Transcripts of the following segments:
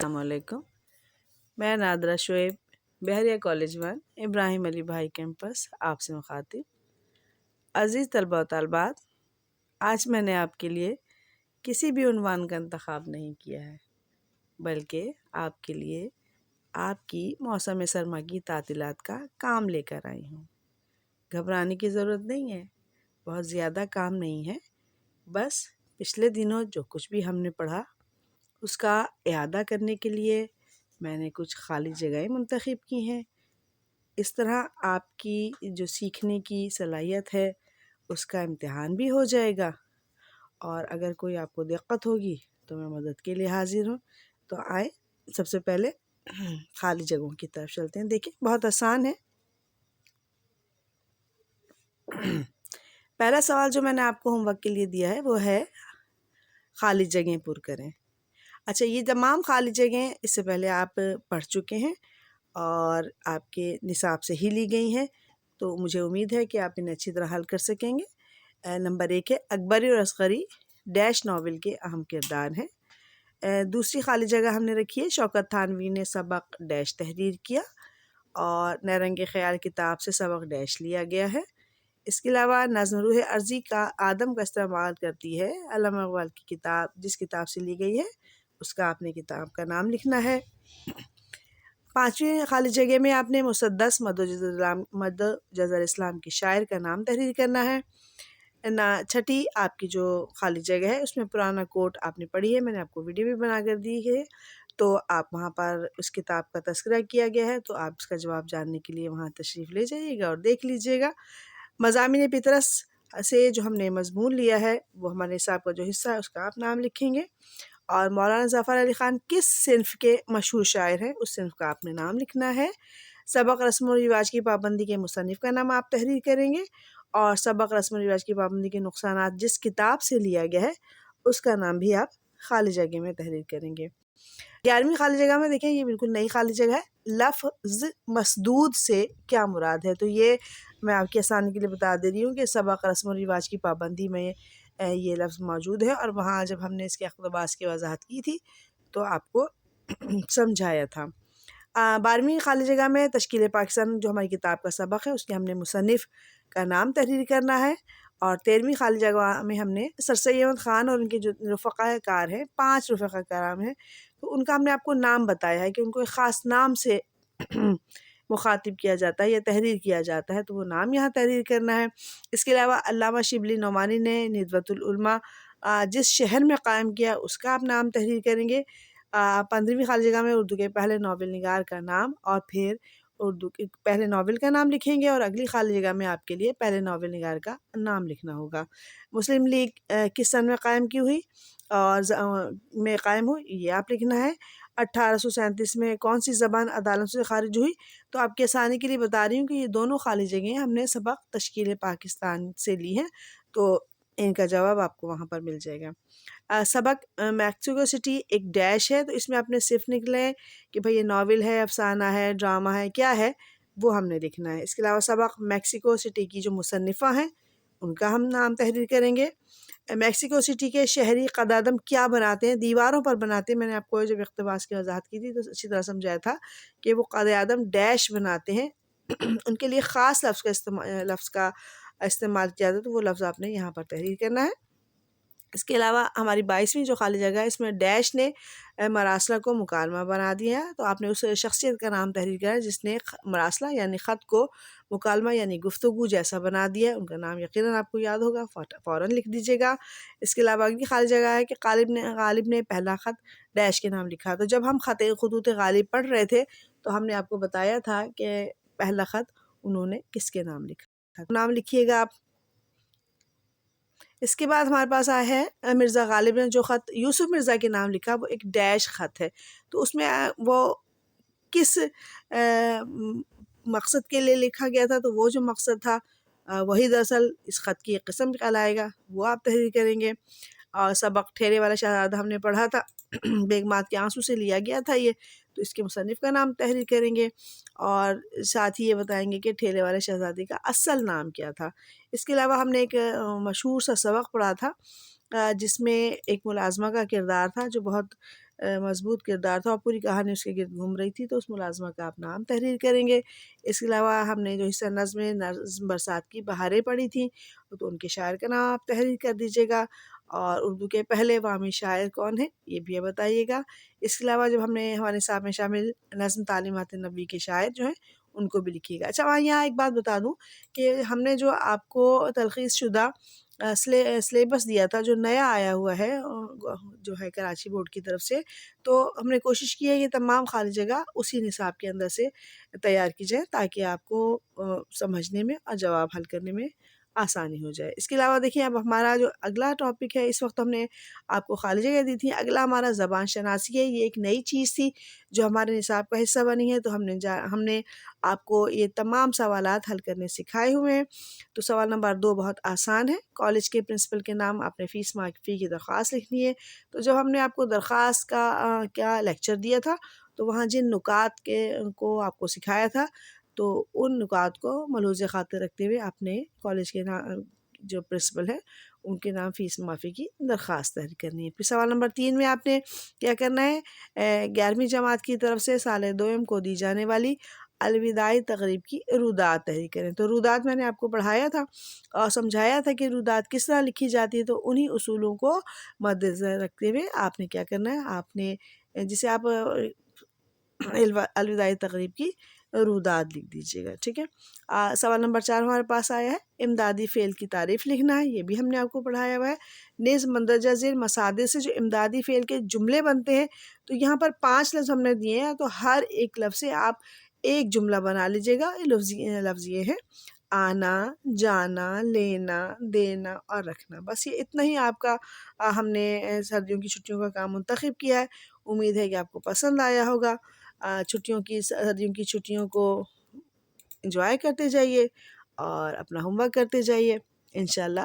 السلام علیکم. میں نادرہ شعیب بحریہ کالج 1 ابراہیم علی بھائی کیمپس آپ سے مخاطب. عزیز طلبہ و طالبات، آج میں نے آپ کے لیے کسی بھی عنوان کا انتخاب نہیں کیا ہے، بلکہ آپ کے لیے آپ کی موسم سرما کی تعطیلات کا کام لے کر آئی ہوں. گھبرانے کی ضرورت نہیں ہے، بہت زیادہ کام نہیں ہے. بس پچھلے دنوں جو کچھ بھی ہم نے پڑھا اس کا اعادہ کرنے کے لیے میں نے کچھ خالی جگہیں منتخب کی ہیں. اس طرح آپ کی جو سیکھنے کی صلاحیت ہے اس کا امتحان بھی ہو جائے گا، اور اگر کوئی آپ کو دقت ہوگی تو میں مدد کے لیے حاضر ہوں. تو آئے سب سے پہلے خالی جگہوں کی طرف چلتے ہیں. دیکھیں بہت آسان ہے. پہلا سوال جو میں نے آپ کو ہوم ورک کے لیے دیا ہے وہ ہے خالی جگہیں پر کریں. اچھا، یہ تمام خالی جگہیں اس سے پہلے آپ پڑھ چکے ہیں اور آپ کے نصاب سے ہی لی گئی ہیں، تو مجھے امید ہے کہ آپ انہیں اچھی طرح حل کر سکیں گے. نمبر 1 ہے اکبری اور اصغری ڈیش ناول کے اہم کردار ہیں. دوسری خالی جگہ ہم نے رکھی ہے شوکت تھانوی نے سبق ڈیش تحریر کیا، اور نیرنگ خیال کتاب سے سبق ڈیش لیا گیا ہے. اس کے علاوہ نظم روح ارضی کا آدم کا استعمال کرتی ہے علامہ اقبال کی کتاب جس کتاب سے لی گئی ہے اس کا آپ نے کتاب کا نام لکھنا ہے. پانچویں خالی جگہ میں آپ نے مسدس مدجزر اسلام کی شاعر کا نام تحریر کرنا ہے. چھٹی آپ کی جو خالی جگہ ہے اس میں پرانا کوٹ آپ نے پڑھی ہے، میں نے آپ کو ویڈیو بھی بنا کر دی ہے، تو آپ وہاں پر اس کتاب کا تذکرہ کیا گیا ہے، تو آپ اس کا جواب جاننے کے لیے وہاں تشریف لے جائیے گا اور دیکھ لیجیے گا. مضامین پطرس سے جو ہم نے مضمون لیا ہے وہ ہمارے نصاب کا جو حصہ ہے اس کا آپ نام لکھیں گے، اور مولانا ظفر علی خان کس صنف کے مشہور شاعر ہیں اس صنف کا آپ نے نام لکھنا ہے. سبق رسم و رواج کی پابندی کے مصنف کا نام آپ تحریر کریں گے، اور سبق رسم و رواج کی پابندی کے نقصانات جس کتاب سے لیا گیا ہے اس کا نام بھی آپ خالی جگہ میں تحریر کریں گے. 11ویں خالی جگہ میں دیکھیں، یہ بالکل نئی خالی جگہ ہے. لفظ مسدود سے کیا مراد ہے؟ تو یہ میں آپ کی آسانی کے لیے بتا دے رہی ہوں کہ سبق رسم و رواج کی پابندی میں یہ لفظ موجود ہے، اور وہاں جب ہم نے اس کے اقتباس کی وضاحت کی تھی تو آپ کو سمجھایا تھا. 12ویں خالی جگہ میں تشکیل پاکستان جو ہماری کتاب کا سبق ہے اس کے ہم نے مصنف کا نام تحریر کرنا ہے. اور 13ویں خالی جگہ میں ہم نے سر سید احمد خان اور ان کے جو رفقا کار ہیں، 5 رفقا کرام ہیں، تو ان کا ہم نے آپ کو نام بتایا ہے کہ ان کو ایک خاص نام سے مخاطب کیا جاتا ہے یا تحریر کیا جاتا ہے، تو وہ نام یہاں تحریر کرنا ہے. اس کے علاوہ علامہ شبلی نعمانی نے ندوۃ العلماء جس شہر میں قائم کیا اس کا آپ نام تحریر کریں گے. 15ویں خالی جگہ میں اردو کے پہلے ناول نگار کا نام اور پھر اردو کے پہلے ناول کا نام لکھیں گے، اور اگلی خالی جگہ میں آپ کے لیے پہلے ناول نگار کا نام لکھنا ہوگا. مسلم لیگ کس سن میں قائم کی ہوئی اور میں قائم ہوئی یہ آپ لکھنا ہے. 1837 میں کون سی زبان عدالت سے خارج ہوئی؟ تو آپ کے آسانی کے لیے بتا رہی ہوں کہ یہ دونوں خالی جگہیں ہم نے سبق تشکیل پاکستان سے لی ہیں، تو ان کا جواب آپ کو وہاں پر مل جائے گا. سبق میکسیکو سٹی ایک ڈیش ہے، تو اس میں آپ نے صرف نکلے کہ بھئی یہ ناول ہے، افسانہ ہے، ڈرامہ ہے، کیا ہے وہ ہم نے لکھنا ہے. اس کے علاوہ سبق میکسیکو سٹی کی جو مصنفہ ہیں ان کا ہم نام تحریر کریں گے. میکسیکو سٹی کے شہری قدادم کیا بناتے ہیں؟ دیواروں پر بناتے ہیں. میں نے آپ کو جب اقتباس کی وضاحت کی تھی تو اچھی طرح سمجھایا تھا کہ وہ قدادم ڈیش بناتے ہیں، ان کے لیے خاص لفظ کا استعمال کیا جاتا ہے، تو وہ لفظ آپ نے یہاں پر تحریر کرنا ہے. اس کے علاوہ ہماری 22ویں جو خالی جگہ ہے اس میں ڈیش نے مراسلہ کو مکالمہ بنا دیا ہے، تو آپ نے اس شخصیت کا نام تحریر کرا ہے جس نے مراسلہ یعنی خط کو مکالمہ یعنی گفتگو جیسا بنا دیا ہے. ان کا نام یقیناً آپ کو یاد ہوگا، فوراً لکھ دیجیے گا. اس کے علاوہ اگلی خالی جگہ ہے کہ غالب نے پہلا خط ڈیش کے نام لکھا. تو جب ہم خطوط غالب پڑھ رہے تھے تو ہم نے آپ کو بتایا تھا کہ پہلا خط انہوں نے کس کے نام لکھا تھا. نام لکھیے گا آپ. اس کے بعد ہمارے پاس آیا ہے مرزا غالب نے جو خط یوسف مرزا کے نام لکھا، وہ ایک ڈیش خط ہے. تو اس میں وہ کس مقصد کے لیے لکھا گیا تھا؟ تو وہ جو مقصد تھا وہی دراصل اس خط کی ایک قسم کہلائے گا، وہ آپ تحریر کریں گے. اور سبق ٹھیرے والا شہزادہ ہم نے پڑھا تھا، بیگمات کے آنسو سے لیا گیا تھا یہ، تو اس کے مصنف کا نام تحریر کریں گے، اور ساتھ ہی یہ بتائیں گے کہ ٹھیلے والے شہزادے کا اصل نام کیا تھا. اس کے علاوہ ہم نے ایک مشہور سا سبق پڑھا تھا جس میں ایک ملازمہ کا کردار تھا جو بہت مضبوط کردار تھا اور پوری کہانی اس کے گرد گھوم رہی تھی، تو اس ملازمہ کا آپ نام تحریر کریں گے۔ اس کے علاوہ ہم نے جو حصہ نظم برسات کی بہاریں پڑھی تھیں، تو ان کے شاعر کا نام آپ تحریر کر دیجیے گا، اور اردو کے پہلے عوامی شاعر کون ہیں یہ بھی بتائیے گا۔ اس کے علاوہ جب ہم نے ہمارے نصاب میں شامل نظم تعلیمات نبوی کے شاعر جو ہیں ان کو بھی لکھیے گا۔ اچھا، یہاں ایک بات بتا دوں کہ ہم نے جو آپ کو تلخیص شدہ سلیبس دیا تھا، جو نیا آیا ہوا ہے جو ہے کراچی بورڈ کی طرف سے، تو ہم نے کوشش کی ہے کہ تمام خالی جگہ اسی نصاب کے اندر سے تیار کی جائے، تاکہ آپ کو سمجھنے میں اور جواب حل کرنے میں آسانی ہو جائے۔ اس کے علاوہ دیکھیں، اب ہمارا جو اگلا ٹاپک ہے، اس وقت ہم نے آپ کو خالی جگہ دی تھی، اگلا ہمارا زبان شناسی ہے۔ یہ ایک نئی چیز تھی جو ہمارے نصاب کا حصہ بنی ہے، تو ہم نے آپ کو یہ تمام سوالات حل کرنے سکھائے ہوئے ہیں۔ تو سوال نمبر 2 بہت آسان ہے۔ کالج کے پرنسپل کے نام آپ نے فیس معافی کی درخواست لکھنی ہے۔ تو جب ہم نے آپ کو درخواست کا کیا لیکچر دیا تھا، تو وہاں جن نکات کو آپ کو سکھایا تھا، تو ان نکات کو ملحوظ خاطر رکھتے ہوئے آپ نے کالج کے جو پرنسپل ہے ان کے نام فیس معافی کی درخواست تحریر کرنی ہے۔ پھر سوال نمبر 3 میں آپ نے کیا کرنا ہے، 11ویں جماعت کی طرف سے سال دوم کو دی جانے والی الوداعی تقریب کی رودات تحریر کریں۔ تو رودات میں نے آپ کو پڑھایا تھا اور سمجھایا تھا کہ رودات کس طرح لکھی جاتی ہے، تو انہی اصولوں کو مد نظر رکھتے ہوئے آپ نے کیا کرنا ہے، آپ نے جسے آپ الوداعی تقریب کی رودات لکھ دیجیے گا، ٹھیک ہے۔ سوال نمبر 4 ہمارے پاس آیا ہے، امدادی فعل کی تعریف لکھنا ہے۔ یہ بھی ہم نے آپ کو پڑھایا ہوا ہے۔ نیز مندرجہ ذیل مصادر سے جو امدادی فعل کے جملے بنتے ہیں، تو یہاں پر 5 لفظ ہم نے دیے ہیں، تو ہر ایک لفظ سے آپ ایک جملہ بنا لیجیے گا۔ لفظ یہ ہے، آنا، جانا، لینا، دینا اور رکھنا۔ بس یہ اتنا ہی آپ کا ہم نے سردیوں کی چھٹیوں کا کام منتخب کیا ہے۔ امید ہے کہ آپ کو پسند آیا ہوگا۔ سردیوں کی چھٹیوں کو انجوائے کرتے جائیے اور اپنا ہوم ورک کرتے جائیے۔ انشاءاللہ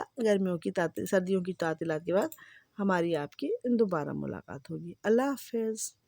سردیوں کی تعطیلات کے بعد ہماری آپ کی دوبارہ ملاقات ہوگی۔ اللہ حافظ۔